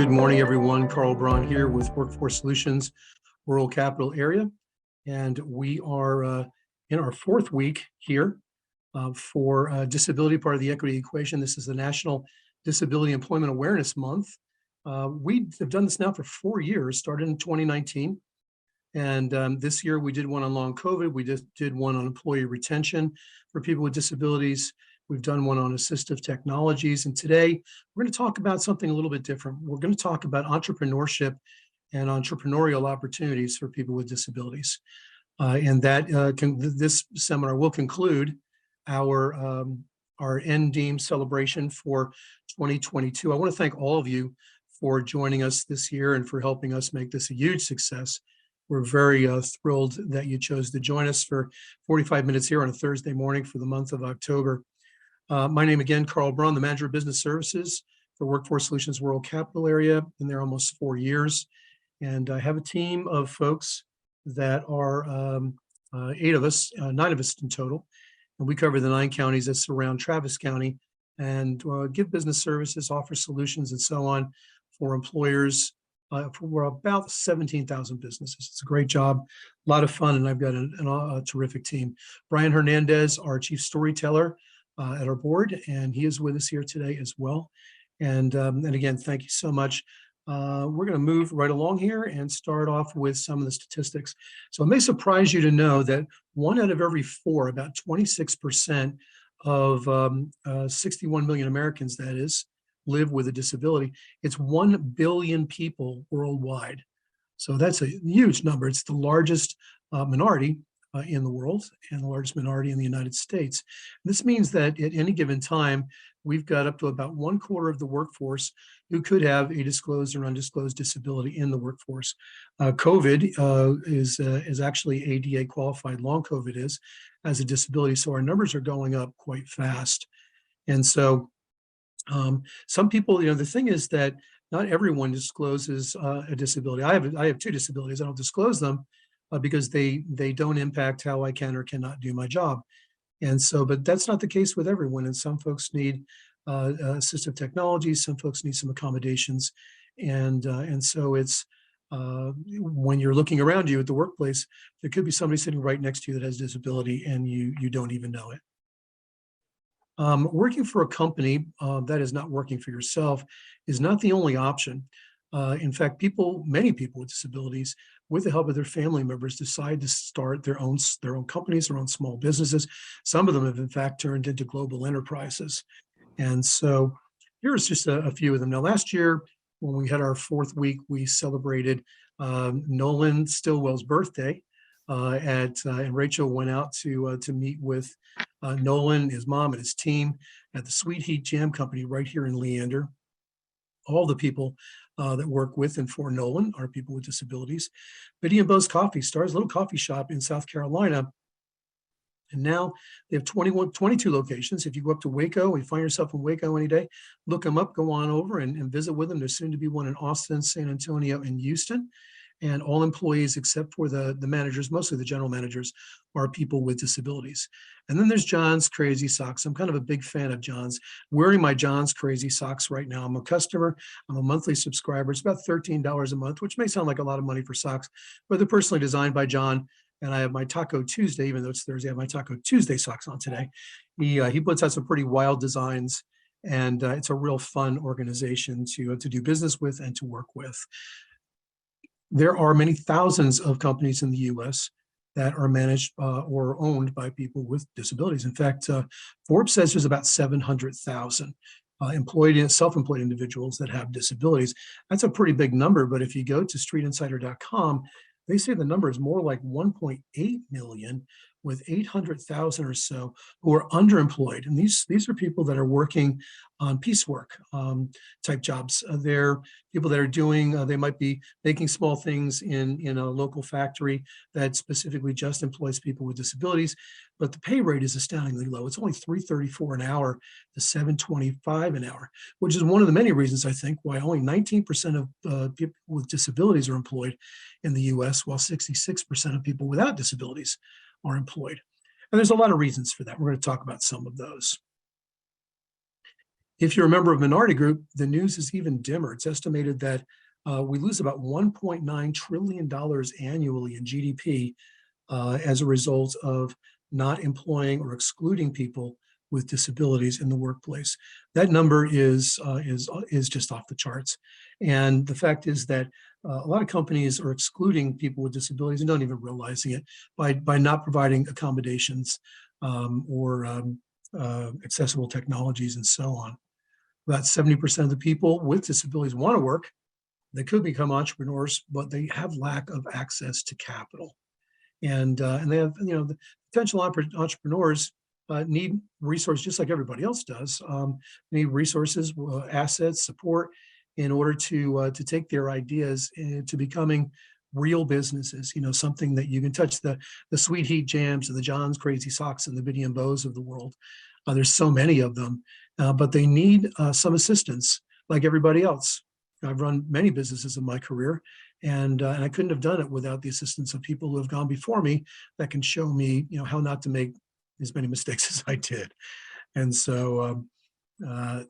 good morning, everyone. Carl Braun here with Workforce Solutions, Rural Capital Area. And we are in our fourth week here for disability, part of the equity equation. This is the National Disability Employment Awareness Month. We have done this now for 4 years, started in 2019. And this year we did one on long COVID. We just did one on employee retention for people with disabilities. We've done one on assistive technologies. And today we're going to talk about something a little bit different. We're going to talk about entrepreneurship and entrepreneurial opportunities for people with disabilities. This seminar will conclude our NDEAM celebration for 2022. I want to thank all of you for joining us this year and for helping us make this a huge success. We're very thrilled that you chose to join us for 45 minutes here on a Thursday morning for the month of October. My name again, Carl Braun, the Manager of Business Services for Workforce Solutions Rural Capital Area. Been there almost 4 years. And I have a team of folks that are 8 of us, 9 of us in total. And we cover the 9 counties that surround Travis County and give business services, offer solutions and so on for employers for about 17,000 businesses. It's a great job, a lot of fun, and I've got a terrific team. Brian Hernandez, our chief storyteller at our board, and he is with us here today as well. And again, thank you so much. We're going to move right along here and start off with some of the statistics. So it may surprise you to know that 1 out of every 4, about 26% of 61 million Americans, that is, live with a disability. It's 1 billion people worldwide. So that's a huge number. It's the largest minority in the world and the largest minority in the United States. This means that at any given time, we've got up to about 1/4 of the workforce who could have a disclosed or undisclosed disability in the workforce. COVID is actually ADA qualified, long COVID is, as a disability. So our numbers are going up quite fast. And so some people, the thing is that not everyone discloses a disability. I have 2 disabilities. I don't disclose them because they don't impact how I can or cannot do my job. And so, but that's not the case with everyone. And some folks need assistive technology. Some folks need some accommodations. And so it's when you're looking around you at the workplace, there could be somebody sitting right next to you that has disability and you don't even know it. Working for a company that is not working for yourself is not the only option. In fact, many people with disabilities, with the help of their family members, decide to start their own companies, their own small businesses. Some of them have, in fact, turned into global enterprises. And so here's just a few of them. Now, last year, when we had our 4th week, we celebrated Nolan Stillwell's birthday. And Rachel went out to meet with Nolan, his mom, and his team at the Sweet Heat Jam Company right here in Leander. All the people that work with and for Nolan are people with disabilities. Biddy and Bo's Coffee Stars, a little coffee shop in South Carolina. And now they have 22 locations. If you go up to Waco, and you find yourself in Waco any day, look them up, go on over and visit with them. There's soon to be one in Austin, San Antonio, and Houston. And all employees, except for the managers, mostly the general managers, are people with disabilities. And then there's John's Crazy Socks. I'm kind of a big fan of John's. Wearing my John's Crazy Socks right now. I'm a customer. I'm a monthly subscriber. It's about $13 a month, which may sound like a lot of money for socks, but they're personally designed by John. And I have my Taco Tuesday, even though it's Thursday, I have my Taco Tuesday socks on today. He puts out some pretty wild designs, and it's a real fun organization to do business with and to work with. There are many thousands of companies in the U.S. that are managed or owned by people with disabilities. In fact, Forbes says there's about 700,000 self-employed individuals that have disabilities. That's a pretty big number, but if you go to streetinsider.com, they say the number is more like 1.8 million, with 800,000 or so who are underemployed. And these are people that are working on piecework type jobs. They're people that are doing, they might be making small things in a local factory that specifically just employs people with disabilities, but the pay rate is astoundingly low. It's only $3.34 an hour to $7.25 an hour, which is one of the many reasons, I think, why only 19% of people with disabilities are employed in the US, while 66% of people without disabilities are employed. And there's a lot of reasons for that. We're going to talk about some of those. If you're a member of Minority Group, the news is even dimmer. It's estimated that we lose about $1.9 trillion annually in GDP as a result of not employing or excluding people with disabilities in the workplace. That number is just off the charts. And the fact is that a lot of companies are excluding people with disabilities and don't even realizing it by not providing accommodations or accessible technologies and so on. About 70% of the people with disabilities want to work. They could become entrepreneurs, but they have lack of access to capital. And they have, the potential entrepreneurs need resources just like everybody else does. Need resources, assets, support in order to take their ideas to becoming real businesses. Something that you can touch, the Sweet Heat Jams and the John's Crazy Socks and the Biddy and Bows of the world. There's so many of them, but they need some assistance like everybody else. I've run many businesses in my career, and I couldn't have done it without the assistance of people who have gone before me that can show me, how not to make as many mistakes as I did. And so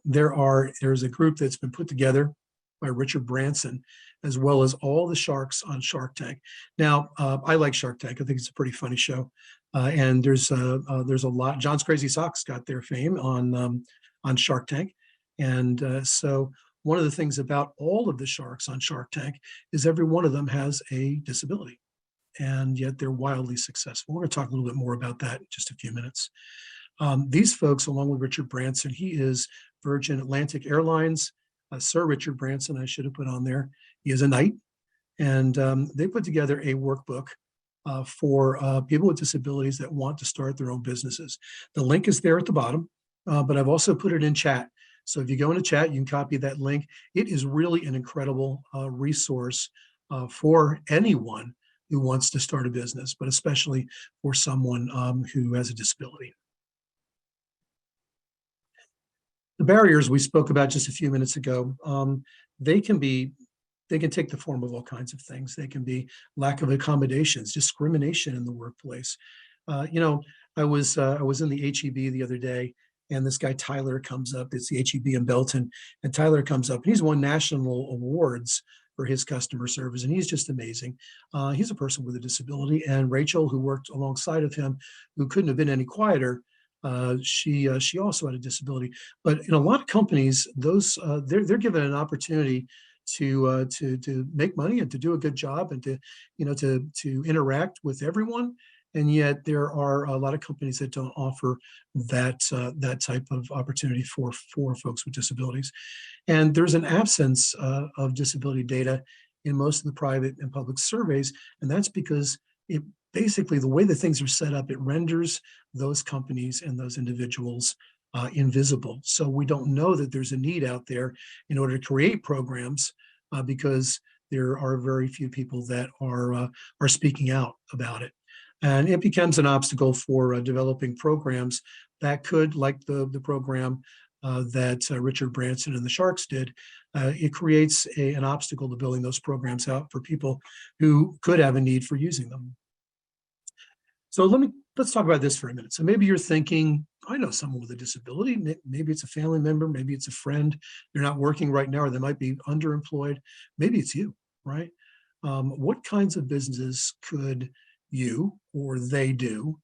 there's a group that's been put together by Richard Branson, as well as all the sharks on Shark Tank. Now, I like Shark Tank. I think it's a pretty funny show, and there's a lot. John's Crazy Socks got their fame on Shark Tank, and so. One of the things about all of the sharks on Shark Tank is every one of them has a disability, and yet they're wildly successful. We're going to talk a little bit more about that in just a few minutes. These folks, along with Richard Branson, he is Virgin Atlantic Airlines, Sir Richard Branson, I should have put on there. He is a knight, and they put together a workbook for people with disabilities that want to start their own businesses. The link is there at the bottom, but I've also put it in chat. So if you go into chat, you can copy that link. It is really an incredible resource for anyone who wants to start a business, but especially for someone who has a disability. The barriers we spoke about just a few minutes ago, they can take the form of all kinds of things. They can be lack of accommodations, discrimination in the workplace. I was in the HEB the other day, and this guy, Tyler, comes up. It's the HEB in Belton. And Tyler comes up, and he's won national awards for his customer service, and he's just amazing. He's a person with a disability. And Rachel, who worked alongside of him, who couldn't have been any quieter, she also had a disability. But in a lot of companies, they're given an opportunity to make money and to do a good job and to interact with everyone. And yet there are a lot of companies that don't offer that type of opportunity for folks with disabilities. And there's an absence of disability data in most of the private and public surveys. And that's because it basically, the way that things are set up, it renders those companies and those individuals invisible. So we don't know that there's a need out there in order to create programs because there are very few people that are speaking out about it. And it becomes an obstacle for developing programs that could, like the program that Richard Branson and the Sharks did, it creates an obstacle to building those programs out for people who could have a need for using them. So let's talk about this for a minute. So maybe you're thinking, I know someone with a disability. Maybe it's a family member, maybe it's a friend. They're not working right now, or they might be underemployed. Maybe it's you, right? What kinds of businesses could you or they do,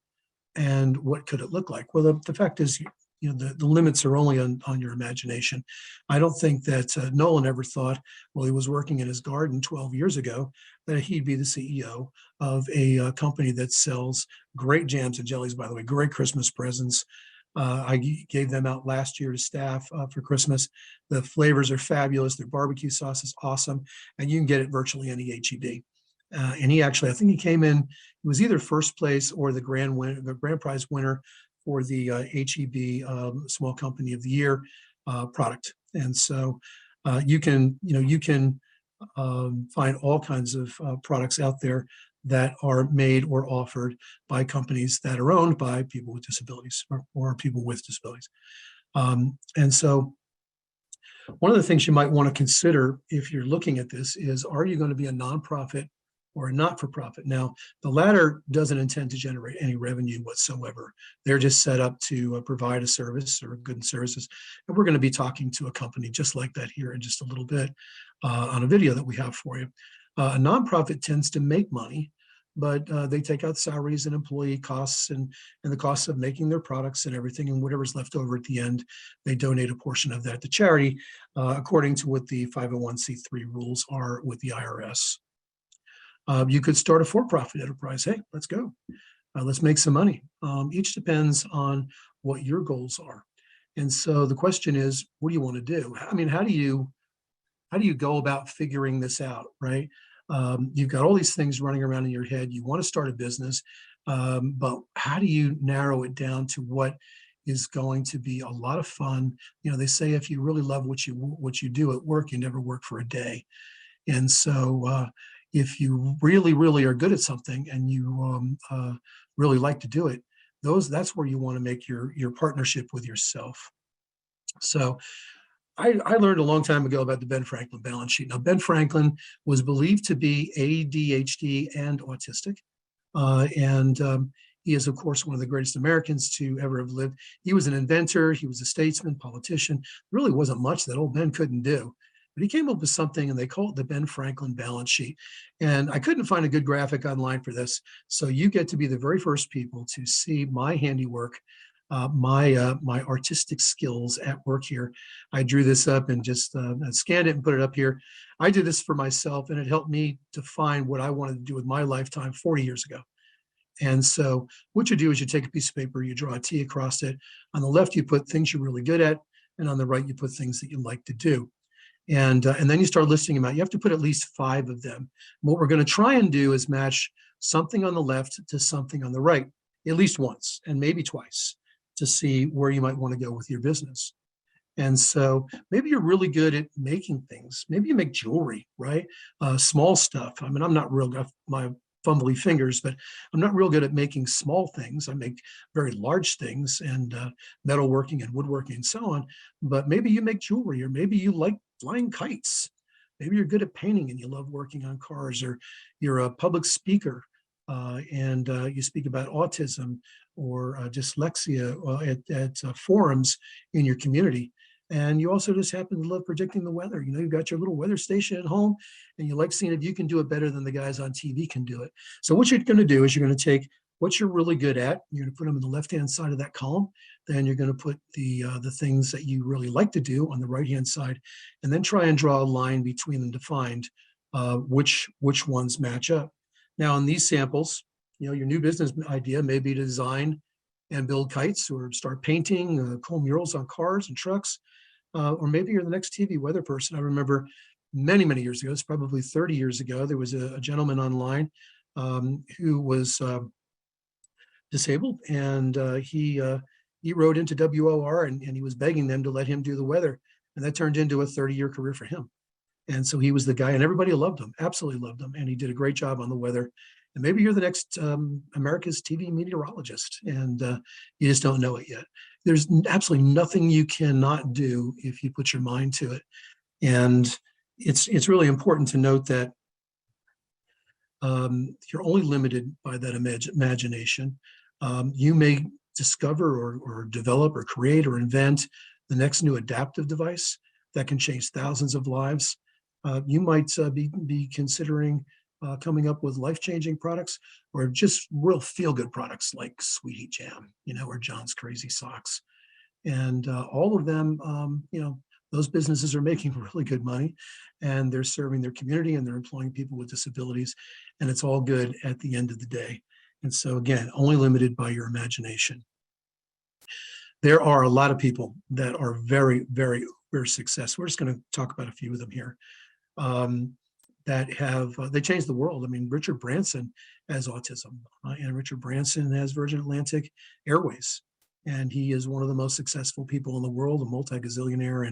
and what could it look like? Well, the fact is, the limits are only on your imagination. I don't think that Nolan ever thought, while he was working in his garden 12 years ago, that he'd be the CEO of a company that sells great jams and jellies, by the way, great Christmas presents. I gave them out last year to staff for Christmas. The flavors are fabulous. Their barbecue sauce is awesome, and you can get it virtually any HEB. And he actually, I think he came in, he was either first place or the grand prize winner for the HEB Small Company of the Year product. And so you can find all kinds of products out there that are made or offered by companies that are owned by people with disabilities or people with disabilities. And so one of the things you might want to consider if you're looking at this is, are you going to be a nonprofit or a not-for-profit. Now, the latter doesn't intend to generate any revenue whatsoever. They're just set up to provide a service or goods and services. And we're going to be talking to a company just like that here in just a little bit on a video that we have for you. A nonprofit tends to make money, but they take out salaries and employee costs and the costs of making their products and everything, and whatever's left over at the end, they donate a portion of that to charity, according to what the 501c3 rules are with the IRS. You could start a for-profit enterprise. Hey, let's go. Let's make some money. Each depends on what your goals are. And so the question is, what do you want to do? I mean, how do you go about figuring this out, right? You've got all these things running around in your head. You want to start a business, but how do you narrow it down to what is going to be a lot of fun? You know, they say if you really love what you do at work, you never work for a day. And so if you really, really are good at something and you really like to do it, that's where you want to make your partnership with yourself. So I learned a long time ago about the Ben Franklin balance sheet. Now, Ben Franklin was believed to be ADHD and autistic. He is, of course, one of the greatest Americans to ever have lived. He was an inventor. He was a statesman, politician. There really wasn't much that old Ben couldn't do. But he came up with something, and they call it the Ben Franklin balance sheet. And I couldn't find a good graphic online for this. So you get to be the very first people to see my handiwork, my artistic skills at work here. I drew this up and just scanned it and put it up here. I did this for myself, and it helped me define what I wanted to do with my lifetime 40 years ago. And so what you do is you take a piece of paper, you draw a T across it. On the left, you put things you're really good at, and on the right, you put things that you like to do. And then you start listing them out. You have to put at least 5 of them. What we're going to try and do is match something on the left to something on the right, at least once and maybe twice, to see where you might want to go with your business. And so maybe you're really good at making things. Maybe you make jewelry, right? Small stuff. I mean, I'm not real good, my fumbly fingers, but I'm not real good at making small things. I make very large things and metalworking and woodworking and so on. But maybe you make jewelry, or maybe you like flying kites. Maybe you're good at painting and you love working on cars, or you're a public speaker and you speak about autism or dyslexia at forums in your community. And you also just happen to love predicting the weather. You know, you've got your little weather station at home and you like seeing if you can do it better than the guys on TV can do it. So what you're going to do is you're going to take what you're really good at, you're going to put them in the left-hand side of that column. Then you're going to put the things that you really like to do on the right-hand side, and then try and draw a line between them to find which ones match up. Now, in these samples, you know, your new business idea may be to design and build kites, or start painting, cool murals on cars and trucks, or maybe you're the next TV weather person. I remember many, many years ago, it's probably 30 years ago, there was a gentleman online who was disabled, and he wrote into WOR and he was begging them to let him do the weather. And that turned into a 30-year career for him. And so he was the guy, and everybody loved him, absolutely loved him. And he did a great job on the weather. And maybe you're the next America's TV meteorologist, and you just don't know it yet. There's absolutely nothing you cannot do if you put your mind to it. And it's really important to note that you're only limited by that imagination. You may discover or develop or create or invent the next new adaptive device that can change thousands of lives. You might be considering coming up with life-changing products, or just real feel-good products like Sweetie Jam, you know, or John's Crazy Socks. And all of them, you know, those businesses are making really good money, and they're serving their community, and they're employing people with disabilities, and it's all good at the end of the day. And so again, only limited by your imagination. There are a lot of people that are very, very successful. We're just going to talk about a few of them here. That have, they changed the world. I mean, Richard Branson has autism, and Richard Branson has Virgin Atlantic Airways, and he is one of the most successful people in the world, a multi-gazillionaire,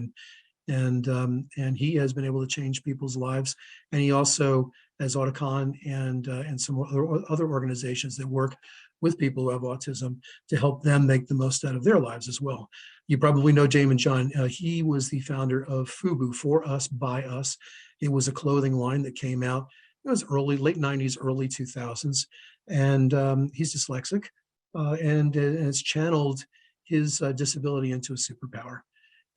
and he has been able to change people's lives. And he also has Auticon and some other organizations that work with people who have autism to help them make the most out of their lives as well. You probably know Jamin John. He was the founder of FUBU, For Us, By Us. It was a clothing line that came out it was late 90s, early 2000s. And he's dyslexic and has channeled his disability into a superpower.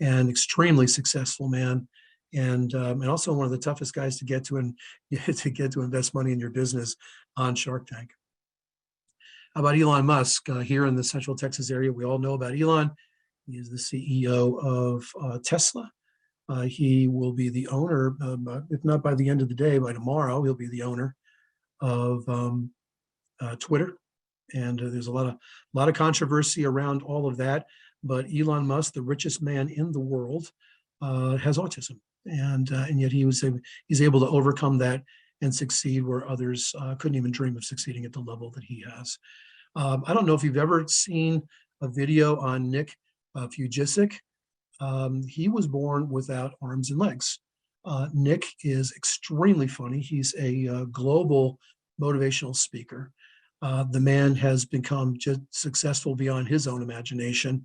And extremely successful man, and also one of the toughest guys to get to and to get to invest money in your business on Shark Tank. How about Elon Musk here in the Central Texas area? We all know about Elon. He is the CEO of Tesla. He will be the owner, if not by the end of the day, by tomorrow, he'll be the owner of Twitter. And there's a lot of controversy around all of that. But Elon Musk, the richest man in the world, has autism, and yet he's able to overcome that and succeed where others couldn't even dream of succeeding at the level that he has. I don't know if you've ever seen a video on Nick Fujicic. He was born without arms and legs. Nick is extremely funny. He's a global motivational speaker. The man has become just successful beyond his own imagination.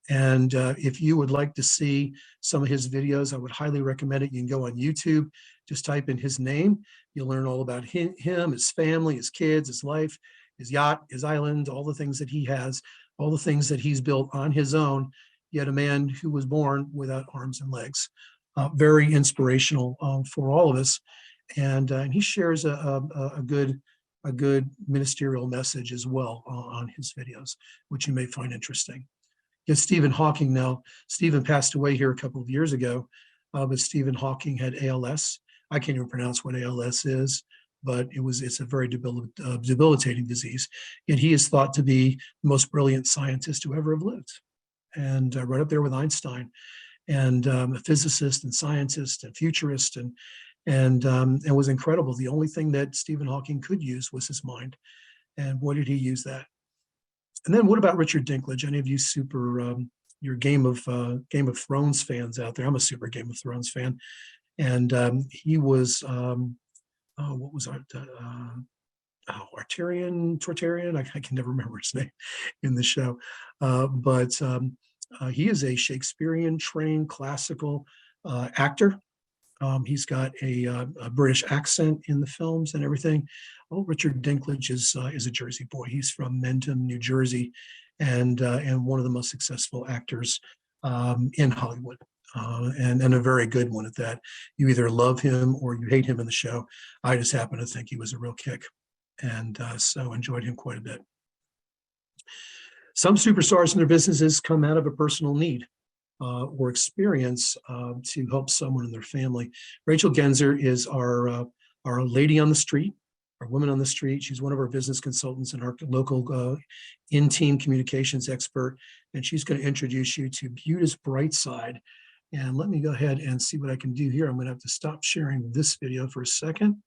And if you would like to see some of his videos, I would highly recommend it. You can go on YouTube, just type in his name. You'll learn all about him, his family, his kids, his life, his yacht, his island, all the things that he has, all the things that he's built on his own, yet a man who was born without arms and legs. Very inspirational for all of us. And he shares a good ministerial message as well on his videos, which you may find interesting. Get Stephen Hawking now. Stephen passed away here a couple of years ago, but Stephen Hawking had ALS. I can't even pronounce what ALS is, but it's a very debilitating disease. Yet he is thought to be the most brilliant scientist to ever have lived, and right up there with Einstein, and a physicist and scientist and futurist, and was incredible. The only thing that Stephen Hawking could use was his mind. And what did he use that? And then what about Richard Dinklage? Any of you your Game of Thrones fans out there? I'm a super Game of Thrones fan. And he was, what was Targaryen? I can never remember his name in the show. But he is a Shakespearean trained classical actor. He's got a British accent in the films and everything. Oh, Richard Dinklage is a Jersey boy. He's from Mendham, New Jersey, and one of the most successful actors in Hollywood, and a very good one at that. You either love him or you hate him in the show. I just happen to think he was a real kick, and so enjoyed him quite a bit. Some superstars in their businesses come out of a personal need or experience to help someone in their family. Rachel Genzer is our lady on the street, our woman on the street. She's one of our business consultants and our local in-team communications expert, and she's going to introduce you to Buda's Bright Side. And let me go ahead and see what I can do here. I'm going to have to stop sharing this video for a second.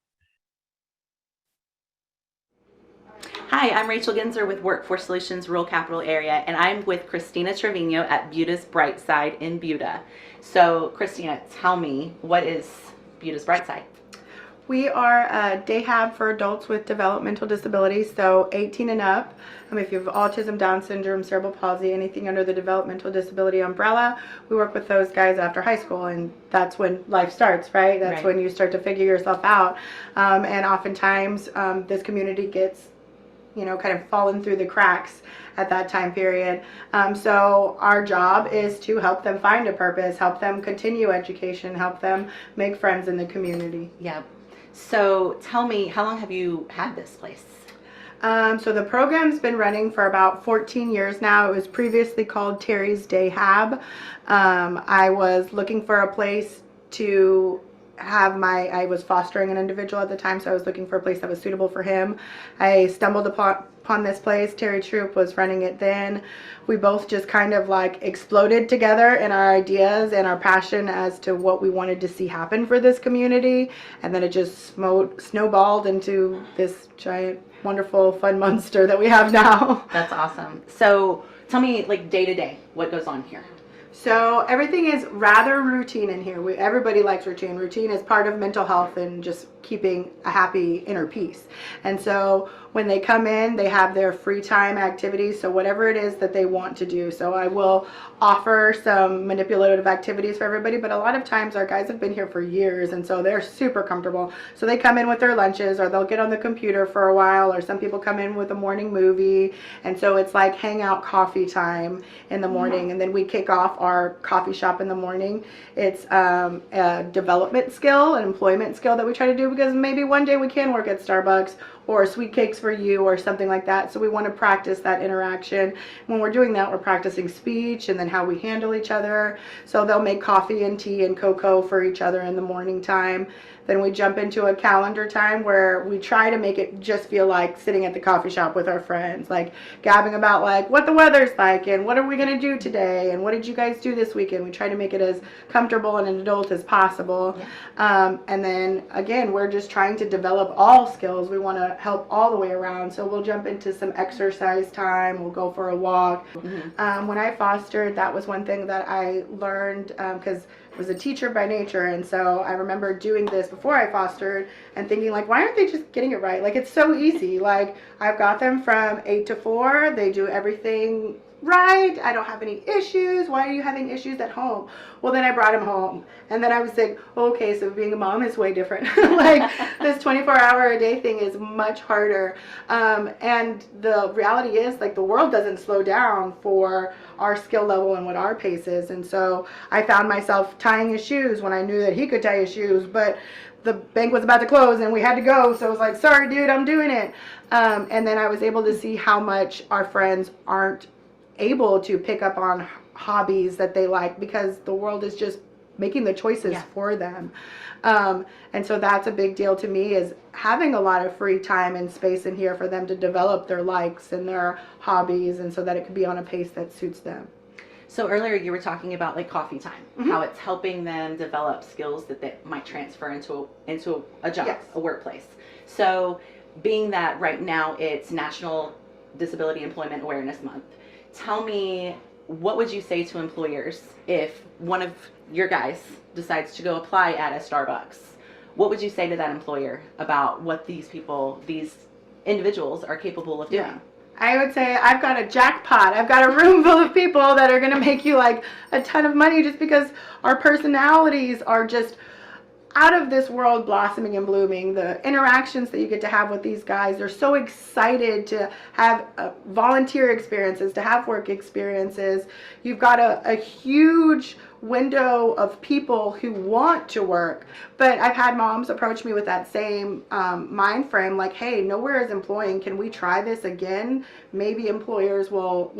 Hi, I'm Rachel Genzer with Workforce Solutions Rural Capital Area, and I'm with Christina Trevino at Buda's Bright Side in Buda. So, Christina, tell me, what is Buda's Bright Side? We are a day hab for adults with developmental disabilities, so 18 and up. If you have autism, Down syndrome, cerebral palsy, anything under the developmental disability umbrella, we work with those guys after high school, and that's when life starts, right? That's when you start to figure yourself out. And oftentimes, this community gets kind of fallen through the cracks at that time period. So our job is to help them find a purpose, help them continue education, help them make friends in the community. Yeah. So tell me, how long have you had this place? So the program's been running for about 14 years now. It was previously called Terry's Day Hab. I was looking for a place to have I was fostering an individual at the time, so I was looking for a place that was suitable for him. I stumbled upon this place. Terry Troop was running it then. We both just kind of like exploded together in our ideas and our passion as to what we wanted to see happen for this community, and then it just snowballed into this giant, wonderful, fun monster that we have now. That's awesome. So tell me, like, day to day, what goes on here? So everything is rather routine in here. Everybody likes routine. Routine is part of mental health and just keeping a happy inner peace. And so when they come in, they have their free time activities, so whatever it is that they want to do. So I will offer some manipulative activities for everybody, but a lot of times our guys have been here for years, and so they're super comfortable. So they come in with their lunches, or they'll get on the computer for a while, or some people come in with a morning movie, and so it's like hangout coffee time in the morning, and then we kick off our coffee shop in the morning. It's a development skill, an employment skill that we try to do, because maybe one day we can work at Starbucks or Sweet Cakes for You or something like that. So we want to practice that interaction. When we're doing that, we're practicing speech and then how we handle each other. So they'll make coffee and tea and cocoa for each other in the morning time. Then we jump into a calendar time where we try to make it just feel like sitting at the coffee shop with our friends, like gabbing about like what the weather's like and what are we going to do today and what did you guys do this weekend. We try to make it as comfortable and an adult as possible. Yeah. And then again, we're just trying to develop all skills. We want to help all the way around. So we'll jump into some exercise time. We'll go for a walk. Mm-hmm. When I fostered, that was one thing that I learned because I was a teacher by nature, and so I remember doing this before I fostered and thinking like, why aren't they just getting it right? Like, it's so easy. Like, I've got them from 8 to 4. They do everything right. I don't have any issues. Why are you having issues at home? Well, then I brought him home, and then I was like, okay, so being a mom is way different. Like, this 24-hour-a-day thing is much harder. And the reality is, like, the world doesn't slow down for our skill level and what our pace is. And so I found myself tying his shoes when I knew that he could tie his shoes, but the bank was about to close and we had to go. So I was like, sorry, dude, I'm doing it. And then I was able to see how much our friends aren't able to pick up on hobbies that they like because the world is just making the choices for them. And so that's a big deal to me, is having a lot of free time and space in here for them to develop their likes and their hobbies, and so that it could be on a pace that suits them. So earlier you were talking about like coffee time, how it's helping them develop skills that they might transfer into a job, a workplace. So being that right now it's National Disability Employment Awareness Month, tell me, what would you say to employers if one of your guys decides to go apply at a Starbucks? What would you say to that employer about what these individuals are capable of doing? Yeah. I would say, I've got a jackpot. I've got a room full of people that are going to make you like a ton of money, just because our personalities are just out of this world, blossoming and blooming. The interactions that you get to have with these guys, they're so excited to have volunteer experiences, to have work experiences. You've got a huge window of people who want to work. But I've had moms approach me with that same mind frame, like, hey, nowhere is employing. Can we try this again? Maybe employers will,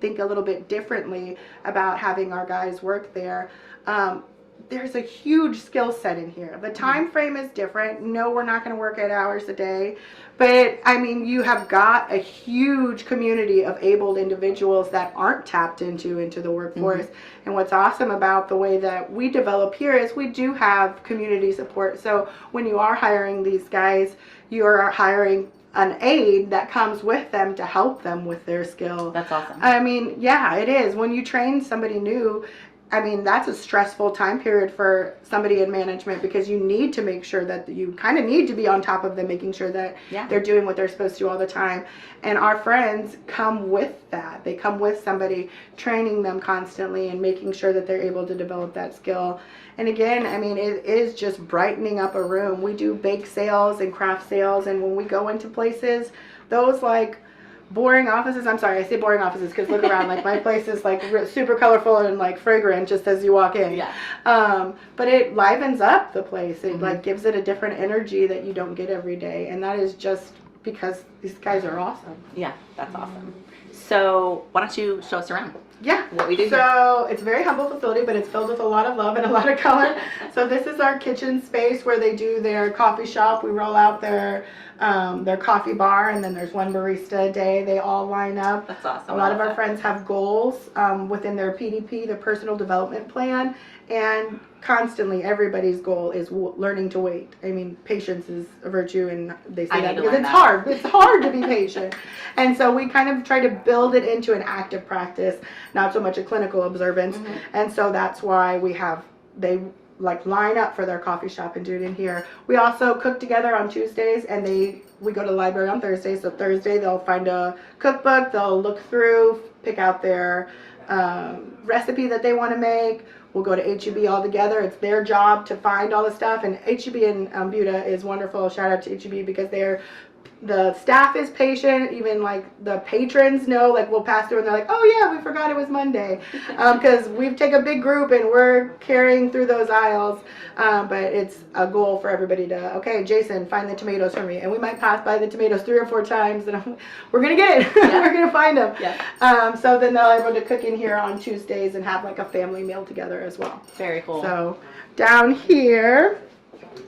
think a little bit differently about having our guys work there. There's a huge skill set in here. The time frame is different. No, we're not going to work 8 hours a day. But, I mean, you have got a huge community of abled individuals that aren't tapped into the workforce. And what's awesome about the way that we develop here is we do have community support. So when you are hiring these guys, you are hiring an aide that comes with them to help them with their skill. That's awesome. I mean, yeah, it is. When you train somebody new, I mean, that's a stressful time period for somebody in management, because you need to make sure that you kind of need to be on top of them, making sure that they're doing what they're supposed to do all the time. And our friends come with that. They come with somebody training them constantly and making sure that they're able to develop that skill. And again, I mean, it is just brightening up a room. We do bake sales and craft sales, and when we go into places, those like boring offices, I'm sorry, I say boring offices because look around, like my place is like super colorful and like fragrant just as you walk in. But it livens up the place. It like gives it a different energy that you don't get every day, and that is just because these guys are awesome. Yeah, that's awesome. So why don't you show us around? Yeah, what we do so it's a very humble facility, but it's filled with a lot of love and a lot of color. So this is our kitchen space where they do their coffee shop. We roll out their coffee bar, and then there's one barista a day. They all line up. That's awesome. A lot of our friends have goals within their PDP, their personal development plan, and constantly everybody's goal is learning to wait. I mean, patience is a virtue, and they say that because it's hard. It's hard to be patient. And so we kind of try to build it into an active practice, not so much a clinical observance. And so that's why they like line up for their coffee shop and do it in here. We also cook together on Tuesdays, and we go to the library on Thursdays. So Thursday they'll find a cookbook, they'll look through, pick out their recipe that they want to make. We'll go to HEB all together. It's their job to find all the stuff, and HEB in Buda is wonderful. Shout out to HEB because the staff is patient. Even like the patrons know, like we'll pass through and they're like, oh yeah, we forgot it was Monday, because we've taken a big group and we're carrying through those aisles, but it's a goal for everybody to, okay, Jason, find the tomatoes for me, and we might pass by the tomatoes 3 or 4 times and we're gonna get it. Yeah. We're gonna find them. Yeah. So then they're able to cook in here on Tuesdays and have like a family meal together as well. Very cool. So down here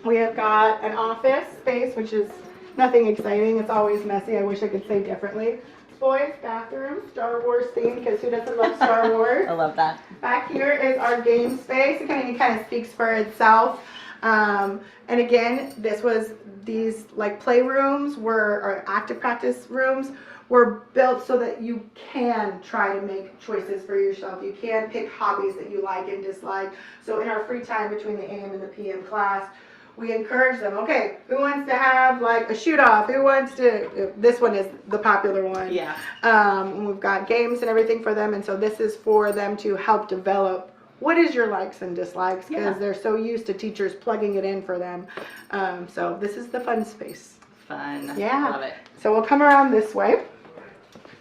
we have got an office space, which is nothing exciting. It's always messy. I wish I could say differently. Boys' bathroom, Star Wars theme, because who doesn't love Star Wars? I love that. Back here is our game space. It kind of speaks for itself. And again, these like playrooms or active practice rooms were built so that you can try to make choices for yourself. You can pick hobbies that you like and dislike. So in our free time between the AM and the PM class, we encourage them, okay, who wants to have like a shoot off? Who wants to, this one is the popular one. Yeah. And we've got games and everything for them. And so this is for them to help develop what is your likes and dislikes, because they're so used to teachers plugging it in for them. So this is the fun space. Fun. Yeah. Love it. So we'll come around this way.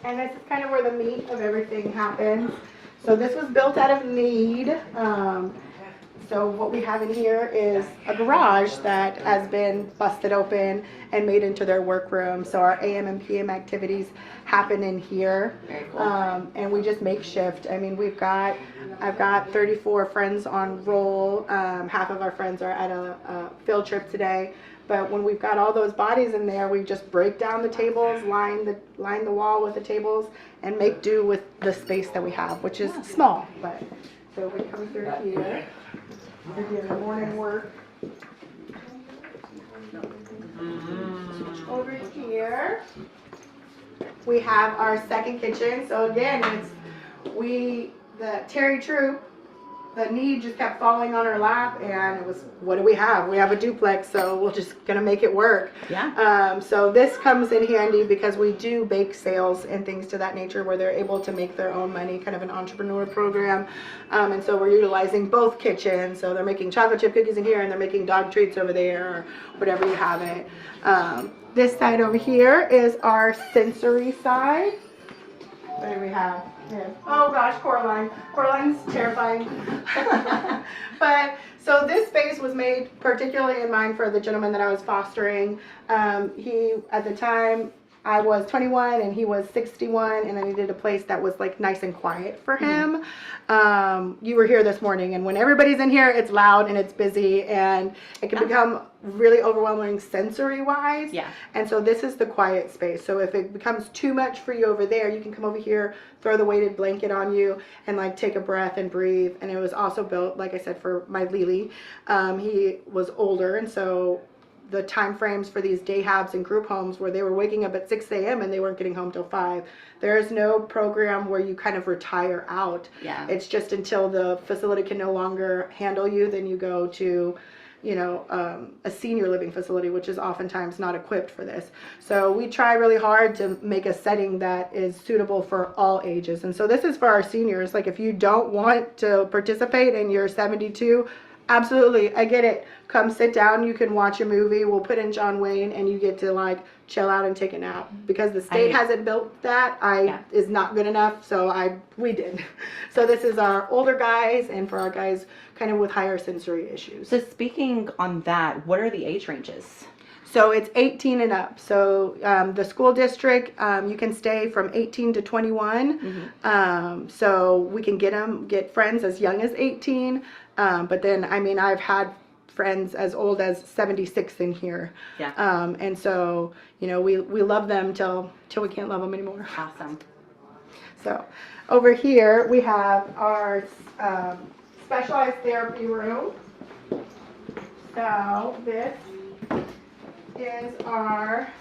And this is kind of where the meat of everything happens. So this was built out of need. So what we have in here is a garage that has been busted open and made into their workroom. So our AM and PM activities happen in here. Very cool. And we just make shift. I mean, I've got 34 friends on roll. Half of our friends are at a field trip today. But when we've got all those bodies in there, we just break down the tables, line the wall with the tables, and make do with the space that we have, which is small. But so we come through here. We're doing the morning work. Over here, we have our second kitchen. So again, the Terry Troop, the need just kept falling on her lap, and it was, what do we have? We have a duplex, so we're just gonna make it work. Yeah. So this comes in handy because we do bake sales and things to that nature where they're able to make their own money, kind of an entrepreneur program. And so we're utilizing both kitchens. So they're making chocolate chip cookies in here, and they're making dog treats over there, or whatever you have it. This side over here is our sensory side. What do we have? Yeah. Oh gosh, Coraline. Coraline's terrifying. But so this space was made particularly in mind for the gentleman that I was fostering. He, at the time, I was 21 and he was 61, and I needed a place that was like nice and quiet for him. You were here this morning, and when everybody's in here, it's loud and it's busy, and it can become really overwhelming sensory wise. Yeah. And so this is the quiet space. So if it becomes too much for you over there, you can come over here, throw the weighted blanket on you, and like take a breath and breathe. And it was also built, like I said, for my Lily. He was older, and so the time frames for these day habs and group homes where they were waking up at 6 a.m. and they weren't getting home till 5. There is no program where you kind of retire out. Yeah. It's just until the facility can no longer handle you, then you go to, a senior living facility, which is oftentimes not equipped for this. So we try really hard to make a setting that is suitable for all ages. And so this is for our seniors. Like, if you don't want to participate and you're 72, absolutely, I get it. Come sit down, you can watch a movie, we'll put in John Wayne, and you get to like chill out and take a nap. Because the state hasn't built that, is not good enough, so we did. So this is our older guys, and for our guys kind of with higher sensory issues. So speaking on that, what are the age ranges? So it's 18 and up. So the school district, you can stay from 18 to 21. So we can get friends as young as 18. But then, I mean, I've had friends as old as 76 in here. Yeah. And so, we love them till we can't love them anymore. Awesome. So over here we have our specialized therapy room. So this is our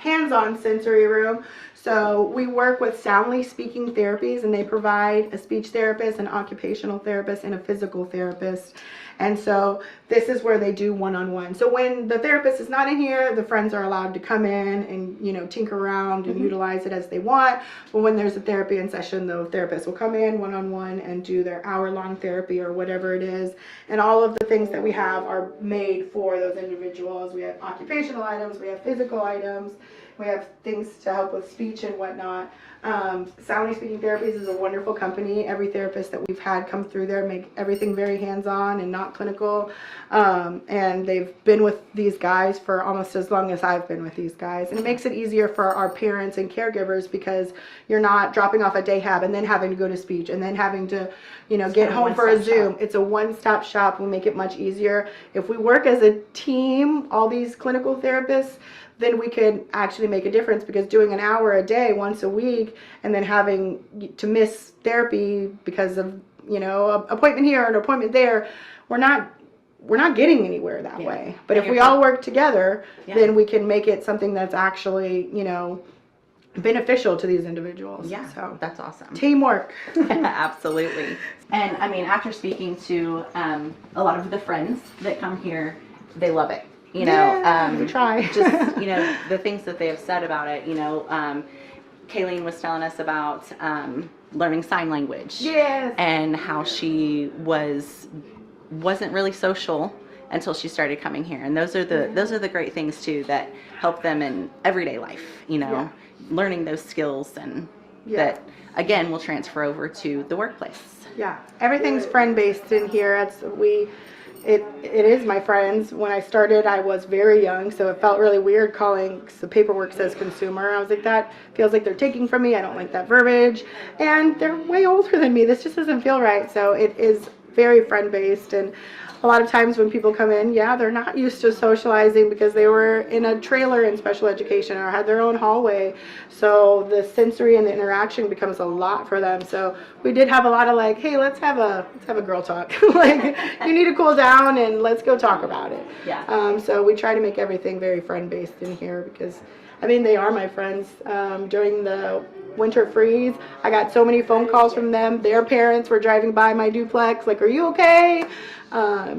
hands-on sensory room. So we work with soundly speaking therapies, and they provide a speech therapist, an occupational therapist, and a physical therapist. And so this is where they do one-on-one. So when the therapist is not in here, the friends are allowed to come in and, you know, tinker around and utilize it as they want. But when there's a therapy in session, the therapist will come in one-on-one and do their hour-long therapy or whatever it is. And all of the things that we have are made for those individuals. We have occupational items, we have physical items, we have things to help with speech and whatnot. Soundly Speaking Therapies is a wonderful company. Every therapist that we've had come through there make everything very hands-on and not clinical. And they've been with these guys for almost as long as I've been with these guys. And it makes it easier for our parents and caregivers because you're not dropping off at day hab and then having to go to speech and then having to, you know, get home for a Zoom. It's a one-stop shop. We make it much easier. If we work as a team, all these clinical therapists, then we could actually make a difference, because doing an hour a day once a week and then having to miss therapy because of, you know, an appointment here or an appointment there, we're not getting anywhere that way. But if we all work together, then we can make it something that's actually, you know, beneficial to these individuals. Yeah, so that's awesome. Teamwork. Absolutely. And I mean, after speaking to a lot of the friends that come here, they love it. You know, we try. Just, you know, the things that they have said about it. You know, Kayleen was telling us about learning sign language. Yes. And how she wasn't really social until she started coming here. And those are the great things too that help them in everyday life. You know, learning those skills and that again will transfer over to the workplace. Yeah, everything's friend-based in here. It is my friends. When I started, I was very young, so it felt really weird calling, because the paperwork says consumer. I was like, that feels like they're taking from me. I don't like that verbiage. And they're way older than me. This just doesn't feel right. So it is very friend-based. And a lot of times when people come in, they're not used to socializing because they were in a trailer in special education or had their own hallway. So the sensory and the interaction becomes a lot for them. So we did have a lot of like, hey, let's have a girl talk. Like, you need to cool down and let's go talk about it. Yeah. So we try to make everything very friend-based in here, because I mean, they are my friends. During the winter freeze, I got so many phone calls from them. Their parents were driving by my duplex like, are you okay?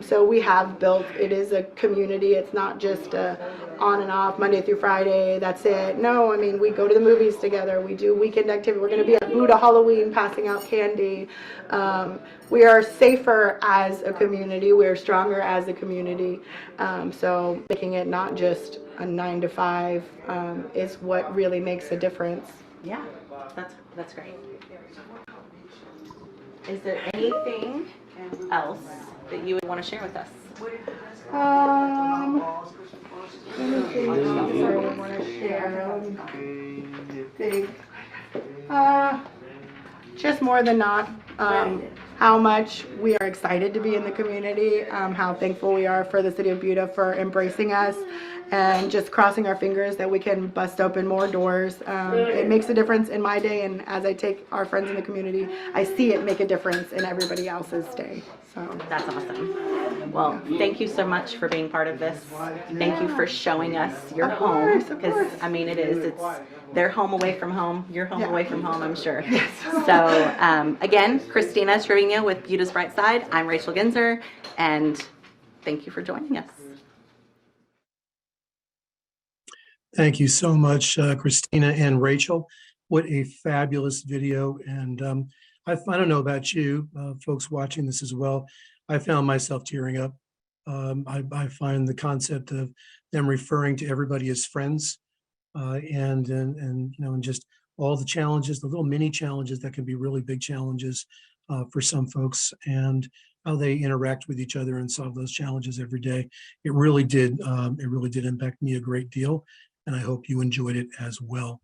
So we have built, it is a community. It's not just on and off Monday through Friday, that's it. No, I mean, we go to the movies together. We do weekend activity. We're going to be at Buddha Halloween passing out candy. We are safer as a community. We're stronger as a community. So making it not just a 9 to 5 is what really makes a difference. Yeah, that's great. Is there anything else that you would want to share with us? Anything else I would want to share? Think. Just more than not, how much we are excited to be in the community, how thankful we are for the City of Buda for embracing us, and just crossing our fingers that we can bust open more doors. It makes a difference in my day, and as I take our friends in the community, I see it make a difference in everybody else's day. So that's awesome. Well, thank you so much for being part of this. Thank you for showing us your home, because I mean, it's their home away from home, your home away from home, I'm sure. Yes. So again, Christina Trevino with Buda's Bright Side. I'm Rachel Ginzer, and thank you for joining us. Thank you so much, Christina and Rachel. What a fabulous video. And I don't know about you, folks watching this as well. I found myself tearing up. I find the concept of them referring to everybody as friends, and you know, and just all the challenges, the little mini challenges that can be really big challenges for some folks, and how they interact with each other and solve those challenges every day. It really did impact me a great deal, and I hope you enjoyed it as well.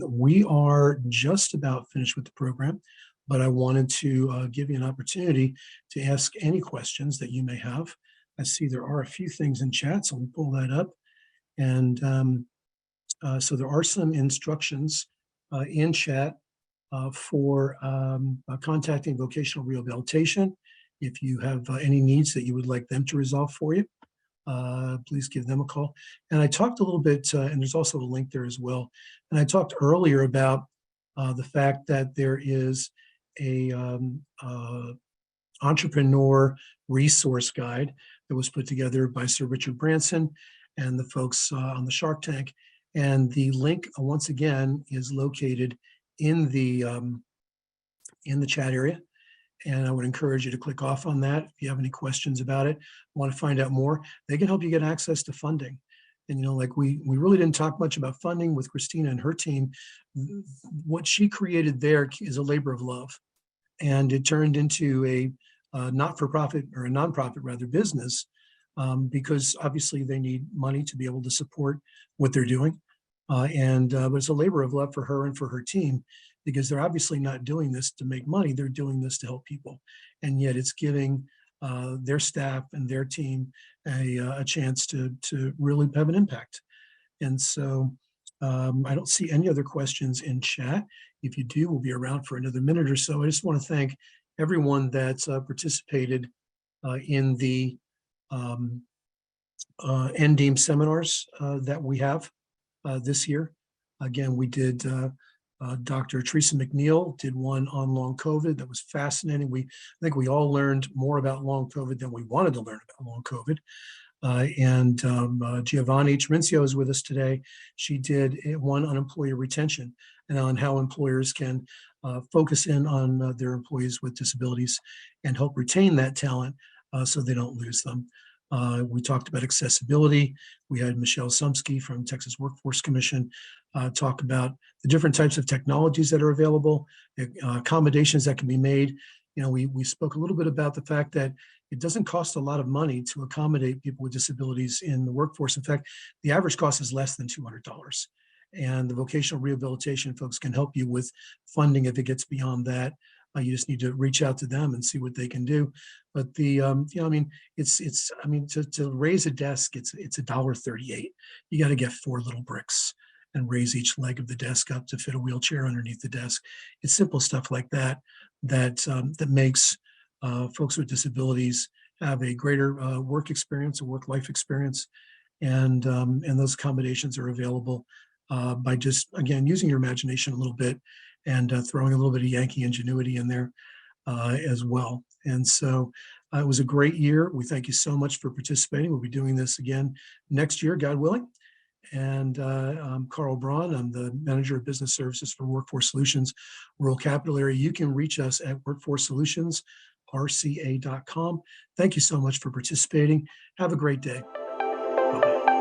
We are just about finished with the program, but I wanted to give you an opportunity to ask any questions that you may have. I see there are a few things in chat, so we pull that up. And so there are some instructions in chat for contacting vocational rehabilitation if you have any needs that you would like them to resolve for you. please give them a call. And I talked a little bit, and there's also a link there as well. And I talked earlier about the fact that there is a entrepreneur resource guide that was put together by Sir Richard Branson and the folks on the Shark Tank. And the link, once again, is located in the chat area. And I would encourage you to click off on that if you have any questions about it, want to find out more. They can help you get access to funding. And, you know, like we really didn't talk much about funding with Christina and her team. What she created there is a labor of love. And it turned into a not-for-profit, or a nonprofit rather, business, because obviously they need money to be able to support what they're doing. But it's a labor of love for her and for her team, because they're obviously not doing this to make money. They're doing this to help people. And yet it's giving their staff and their team a chance to really have an impact. And so I don't see any other questions in chat. If you do, we'll be around for another minute or so. I just want to thank everyone that's participated in the NDEAM seminars that we have this year. Again, we did Dr. Teresa McNeil did one on long COVID that was fascinating. I think we all learned more about long COVID than we wanted to learn about long COVID. Giovanni Trimencio is with us today. She did one on employee retention and on how employers can focus in on their employees with disabilities and help retain that talent so they don't lose them. We talked about accessibility. We had Michelle Sumsky from Texas Workforce Commission talk about the different types of technologies that are available, accommodations that can be made. You know, we spoke a little bit about the fact that it doesn't cost a lot of money to accommodate people with disabilities in the workforce. In fact, the average cost is less than $200. And the vocational rehabilitation folks can help you with funding if it gets beyond that. You just need to reach out to them and see what they can do. But the, you know, I mean, to raise a desk, it's $1.38. You got to get 4 little bricks and raise each leg of the desk up to fit a wheelchair underneath the desk. It's simple stuff like that that makes folks with disabilities have a greater work experience, a work-life experience, and those accommodations are available by just, again, using your imagination a little bit and throwing a little bit of Yankee ingenuity in there as well. And so it was a great year. We thank you so much for participating. We'll be doing this again next year, God willing. And I'm Carl Braun. I'm the Manager of Business Services for Workforce Solutions, Rural Capital Area. You can reach us at workforcesolutionsrca.com. Thank you so much for participating. Have a great day. Bye-bye.